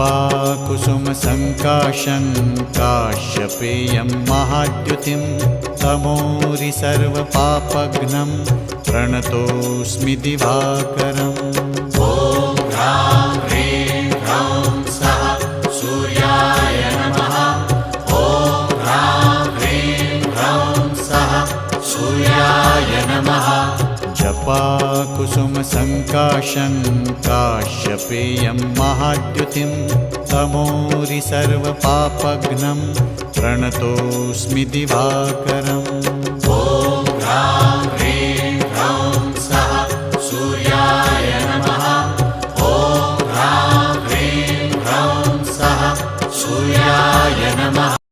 जपाकुसुमसङ्काशं काश्यपेयं महाद्युतिं तमोरि सर्वपापघ्नं प्रणतोऽस्मि दिवाकरम्। ॐ ह्रां ह्रीं ह्रौं सः सूर्याय नमः। ॐ ह्रां ह्रीं ह्रौं सः सूर्याय नमः। जपाकुसुमसङ्काशं काश्यपेयं महाद्युतिं तमोरि सर्वपापघ्नं प्रणतोऽस्मि दिवाकरम्। ॐ ह्रां